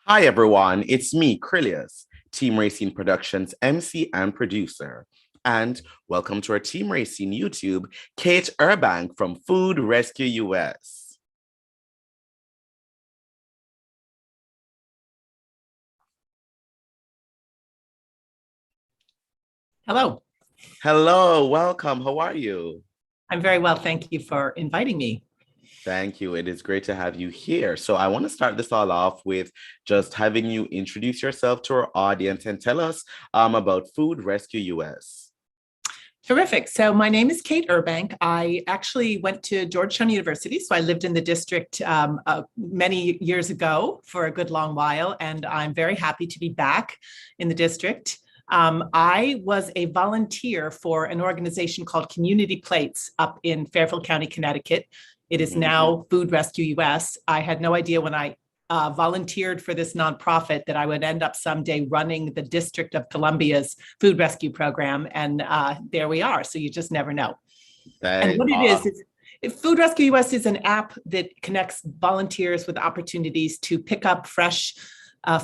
Hi, everyone. It's me, Krylios, Team Racing Productions MC and producer. And welcome to our Team Racing YouTube, Kate Urbank from Food Rescue US. Hello, Hello, welcome. How are you? I'm very well. Thank you for inviting me. Thank you. It is great to have you here. So, I want to start this all off with just having you introduce yourself to our audience and tell us about Food Rescue US. Terrific. So my name is Kate Urbank. I actually went to Georgetown University. So I lived in the district many years ago for a good long while, and I'm very happy to be back in the district. I was a volunteer for an organization called Community Plates up in Fairfield County, Connecticut. It is Mhm. now Food Rescue US. I had no idea when I volunteered for this nonprofit that I would end up someday running the District of Columbia's food rescue program. And there we are. So you just never know. And That, what it is Food Rescue US is an app that connects volunteers with opportunities to pick up fresh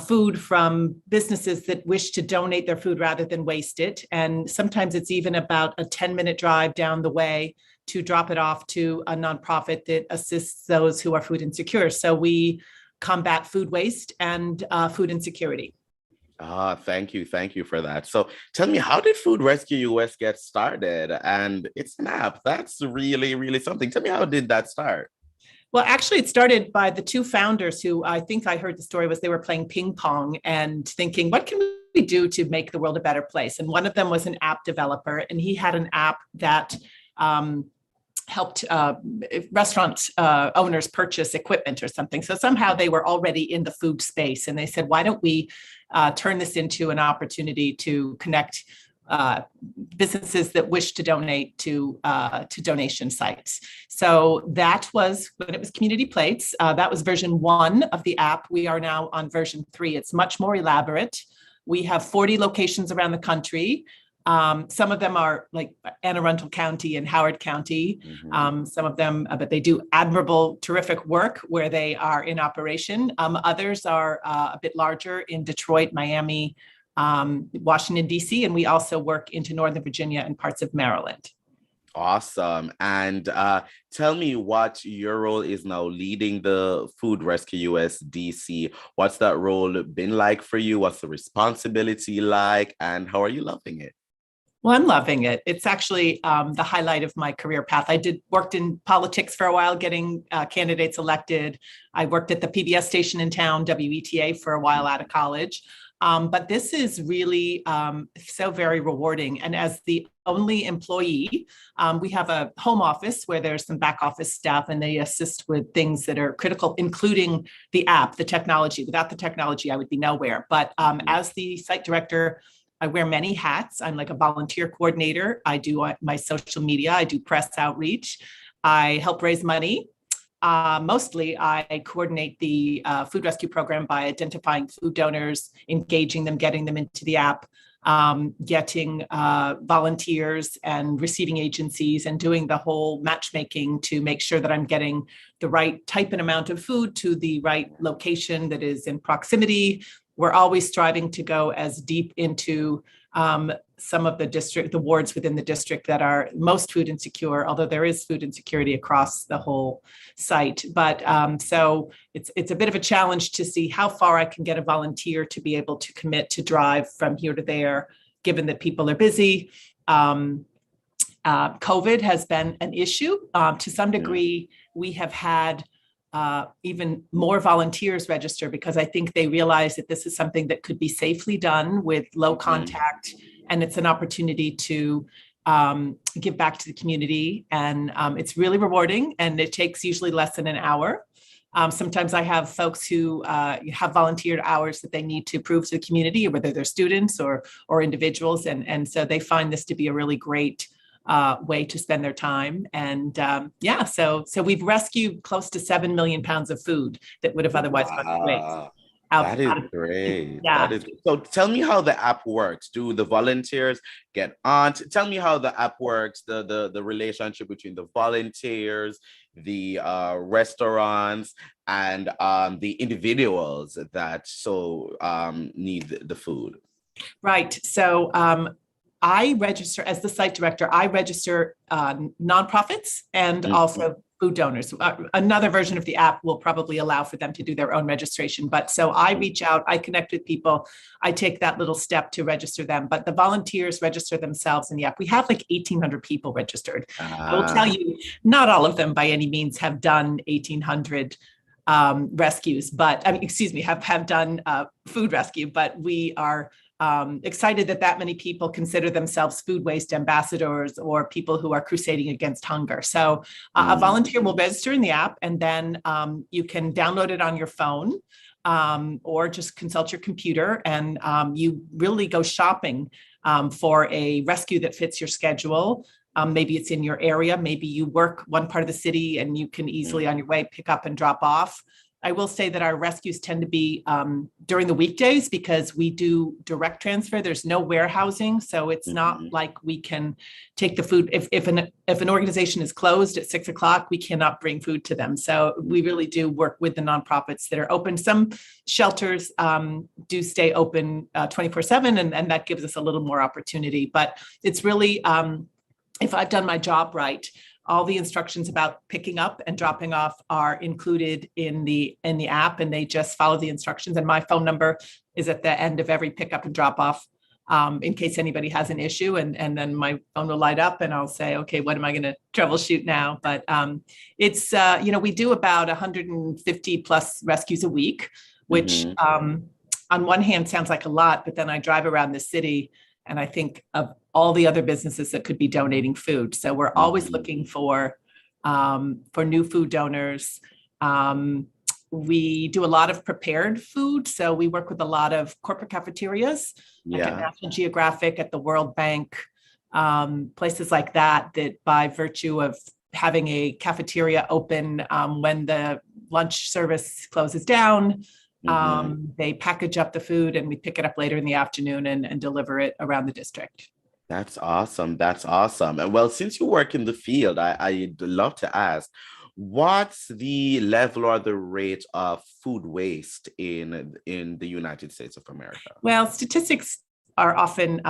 food from businesses that wish to donate their food rather than waste it. And sometimes it's even about a 10-minute drive down the way to drop it off to a nonprofit that assists those who are food insecure. So we combat food waste and food insecurity. Thank you. Thank you for that. So tell me, how did Food Rescue US get started? And it's an app. That's really, really something. Tell me, how did that start? Well, actually, it started by the two founders who I think I heard the story was they were playing ping pong and thinking, what can we do to make the world a better place? And one of them was an app developer, and he had an app that helped restaurant owners purchase equipment or something. So somehow they were already in the food space, and they said, why don't we turn this into an opportunity to connect uh, businesses that wish to donate to donation sites. So that was when it was Community Plates. That was version 1 of the app. We are now on version 3. It's much more elaborate. We have 40 locations around the country. Some of them are like Anne Arundel County and Howard County. Mhm. Some of them, but they do admirable, terrific work where they are in operation. Others are a bit larger in Detroit, Miami, Washington, D.C., and we also work into Northern Virginia and parts of Maryland. Awesome. And tell me what your role is now leading the Food Rescue US DC. What's that role been like for you? What's the responsibility like? And how are you loving it? Well, I'm loving it. It's actually the highlight of my career path. I did worked in politics for a while, getting candidates elected. I worked at the PBS station in town, WETA, for a while out of college. But this is really so very rewarding. And as the only employee, we have a home office where there's some back office staff and they assist with things that are critical, including the app, the technology. Without the technology, I would be nowhere. But as the site director, I wear many hats. I'm like a volunteer coordinator. I do my social media. I do press outreach. I help raise money. Mostly, I coordinate the food rescue program by identifying food donors, engaging them, getting them into the app, getting volunteers and receiving agencies, and doing the whole matchmaking to make sure that I'm getting the right type and amount of food to the right location that is in proximity. We're always striving to go as deep into some of the wards within the district that are most food insecure, although there is food insecurity across the whole site. But so it's a bit of a challenge to see how far I can get a volunteer to be able to commit to drive from here to there, given that people are busy. COVID has been an issue. To some Yeah. degree, we have had even more volunteers register because I think they realize that this is something that could be safely done with low Mhm. contact, and it's an opportunity to give back to the community. And it's really rewarding, and it takes usually less than an hour. Sometimes I have folks who have volunteered hours that they need to prove to the community, whether they're students or individuals, and so they find this to be a really great way to spend their time. And yeah, so we've rescued close to 7 million pounds of food that would have otherwise gone to waste. Wow. That Out, is out of, great. That yeah. is so. Tell me how the app works. Do the volunteers get on? Tell me how the app works. The relationship between the volunteers, the restaurants and the individuals that need the food? Right. So I register as the site director. I register nonprofits and also food donors. Another version of the app will probably allow for them to do their own registration. But so I reach out, I connect with people, I take that little step to register them. But the volunteers register themselves in the app. We have like 1,800 people registered. I will tell you, not all of them by any means have done 1,800 rescues, but I mean, excuse me, have done food rescue, but we are excited that many people consider themselves food waste ambassadors or people who are crusading against hunger. So a volunteer will register in the app, and then you can download it on your phone or just consult your computer, and you really go shopping for a rescue that fits your schedule. Maybe it's in your area. Maybe you work one part of the city and you can easily on your way pick up and drop off. I will say that our rescues tend to be during the weekdays because we do direct transfer. There's no warehousing, so it's not like we can take the food. If an organization is closed at 6 o'clock, we cannot bring food to them. So we really do work with the nonprofits that are open. Some shelters do stay open 24/7, and that gives us a little more opportunity. But it's really, if I've done my job right, all the instructions about picking up and dropping off are included in the app, and they just follow the instructions. And my phone number is at the end of every pickup and drop off in case anybody has an issue. And then my phone will light up and I'll say, okay, what am I going to troubleshoot now? But it's, we do about 150 plus rescues a week, which on one hand sounds like a lot, but then I drive around the city and I think of all the other businesses that could be donating food. So we're always looking for new food donors. We do a lot of prepared food. So we work with a lot of corporate cafeterias, like at National Geographic, at the World Bank, places like that by virtue of having a cafeteria open when the lunch service closes down, they package up the food and we pick it up later in the afternoon and deliver it around the district. That's awesome. That's awesome. And well, since you work in the field, I'd love to ask, what's the level or the rate of food waste in the United States of America? Well, statistics are often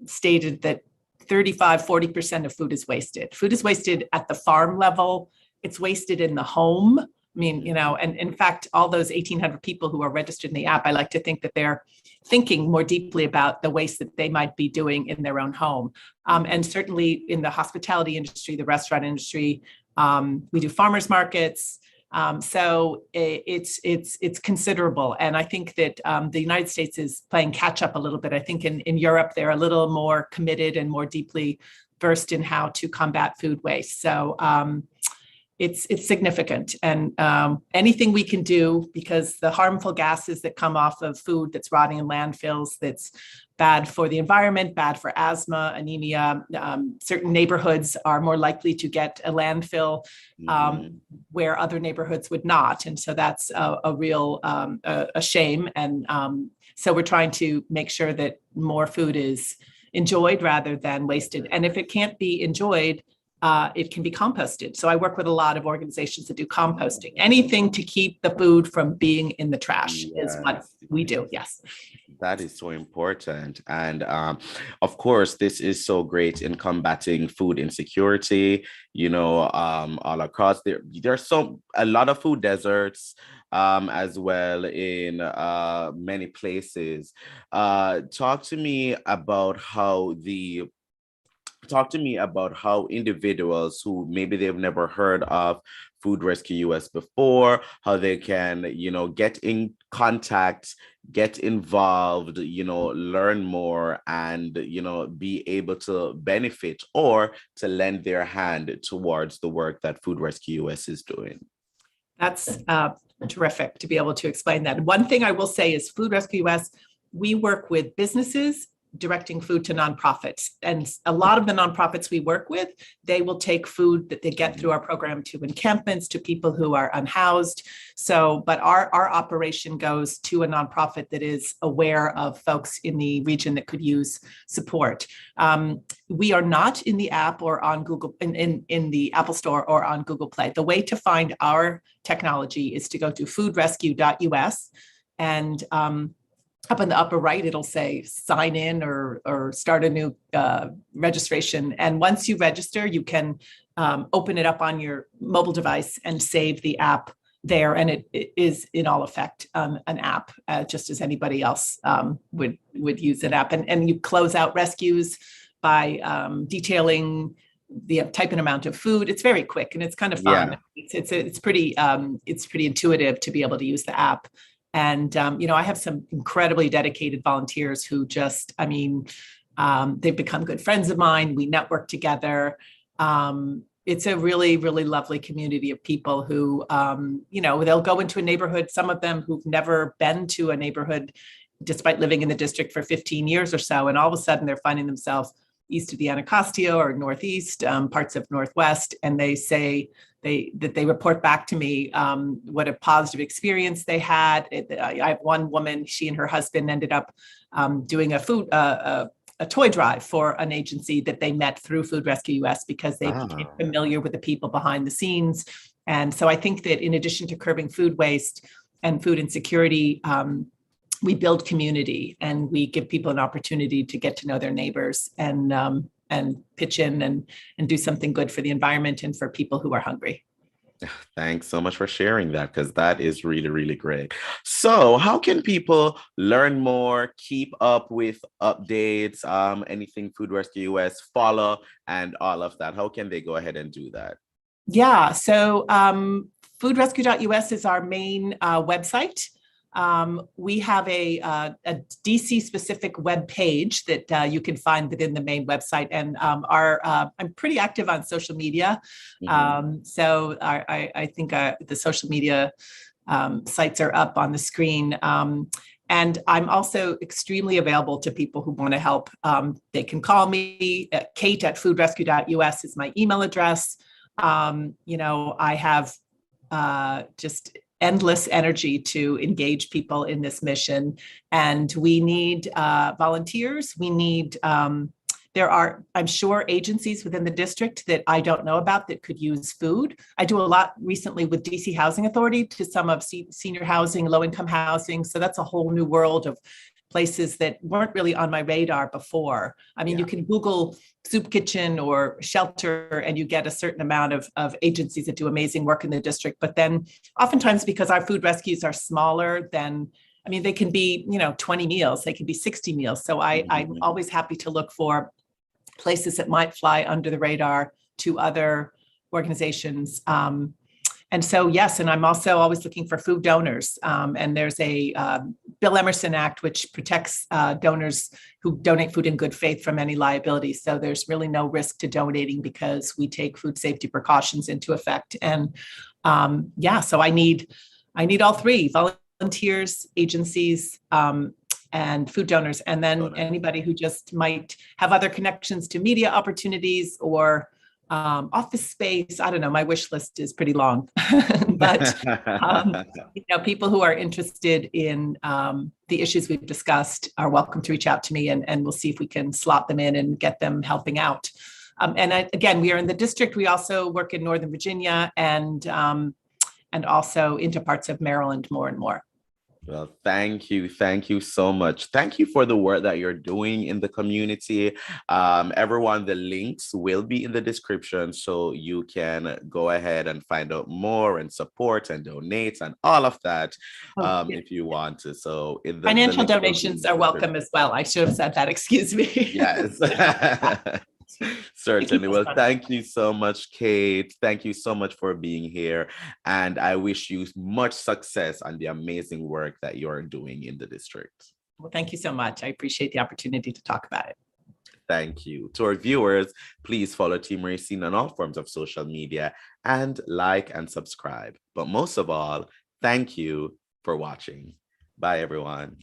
stated that 35-40% of food is wasted. Food is wasted at the farm level. It's wasted in the home. I mean, and in fact, all those 1,800 people who are registered in the app, I like to think that they're thinking more deeply about the waste that they might be doing in their own home. And certainly in the hospitality industry, the restaurant industry, we do farmers markets. So it's considerable. And I think that the United States is playing catch up a little bit. I think in Europe, they're a little more committed and more deeply versed in how to combat food waste. So it's significant, and anything we can do, because the harmful gases that come off of food that's rotting in landfills, that's bad for the environment, bad for asthma, anemia. Certain neighborhoods are more likely to get a landfill where other neighborhoods would not, and so that's a real a shame. And so we're trying to make sure that more food is enjoyed rather than wasted, and if it can't be enjoyed, it can be composted. So I work with a lot of organizations that do composting. Anything to keep the food from being in the trash is what we do. Yes. That is so important. And of course, this is so great in combating food insecurity, all across there. There's a lot of food deserts as well in many places. Talk to me about how individuals who maybe they've never heard of Food Rescue US before, how they can, get in contact, get involved, learn more, and, be able to benefit or to lend their hand towards the work that Food Rescue US is doing. That's terrific to be able to explain that. One thing I will say is Food Rescue US, we work with businesses, directing food to nonprofits. And a lot of the nonprofits we work with, they will take food that they get through our program to encampments, to people who are unhoused. So, but our operation goes to a nonprofit that is aware of folks in the region that could use support. We are not in the app or on Google, in the Apple Store or on Google Play. The way to find our technology is to go to foodrescue.us, and up in the upper right, it'll say sign in or start a new registration. And once you register, you can open it up on your mobile device and save the app there. And it is in all effect an app, just as anybody else would use an app. And you close out rescues by detailing the type and amount of food. It's very quick and it's kind of fun. Yeah. It's pretty intuitive to be able to use the app. And, I have some incredibly dedicated volunteers who just, they've become good friends of mine. We network together. It's a really, really lovely community of people who, they'll go into a neighborhood, some of them who've never been to a neighborhood, despite living in the district for 15 years or so. And all of a sudden they're finding themselves east of the Anacostia or northeast, parts of Northwest. And they say, they report back to me what a positive experience they had. I have one woman, she and her husband ended up doing a toy drive for an agency that they met through Food Rescue US because they became familiar with the people behind the scenes. And so I think that in addition to curbing food waste and food insecurity, we build community and we give people an opportunity to get to know their neighbors and pitch in and do something good for the environment and for people who are hungry. Thanks so much for sharing that, because that is really, really great. So how can people learn more, keep up with updates, anything Food Rescue US, follow, and all of that? How can they go ahead and do that? Yeah, so foodrescue.us is our main website. We have a DC specific web page that you can find within the main website, and I'm pretty active on social media. So I think the social media sites are up on the screen. And I'm also extremely available to people who want to help. They can call me. Kate at foodrescue.us is my email address. I have just endless energy to engage people in this mission. And we need volunteers. We need, there are, I'm sure, agencies within the district that I don't know about that could use food. I do a lot recently with DC Housing Authority to some of senior housing, low-income housing. So that's a whole new world of places that weren't really on my radar before. You can Google soup kitchen or shelter and you get a certain amount of agencies that do amazing work in the district. But then oftentimes, because our food rescues are smaller than, they can be, 20 meals, they can be 60 meals. So I'm always happy to look for places that might fly under the radar to other organizations. And so, yes, and I'm also always looking for food donors. And there's a Bill Emerson Act, which protects donors who donate food in good faith from any liability. So there's really no risk to donating because we take food safety precautions into effect. And so I need all three: volunteers, agencies, and food donors. And then anybody who just might have other connections to media opportunities or office space. I don't know, my wish list is pretty long, but people who are interested in the issues we've discussed are welcome to reach out to me, and we'll see if we can slot them in and get them helping out. Again, we are in the district. We also work in Northern Virginia and also into parts of Maryland more and more. Well, thank you. Thank you so much. Thank you for the work that you're doing in the community. Everyone, the links will be in the description, so you can go ahead and find out more and support and donate and all of that if you want to. So financial donations are welcome as well. I should have said that. Excuse me. Yes. Certainly. Well, thank you so much, Kate. Thank you so much for being here. And I wish you much success on the amazing work that you're doing in the district. Well, thank you so much. I appreciate the opportunity to talk about it. Thank you. To our viewers, please follow Team Racine on all forms of social media and like and subscribe. But most of all, thank you for watching. Bye, everyone.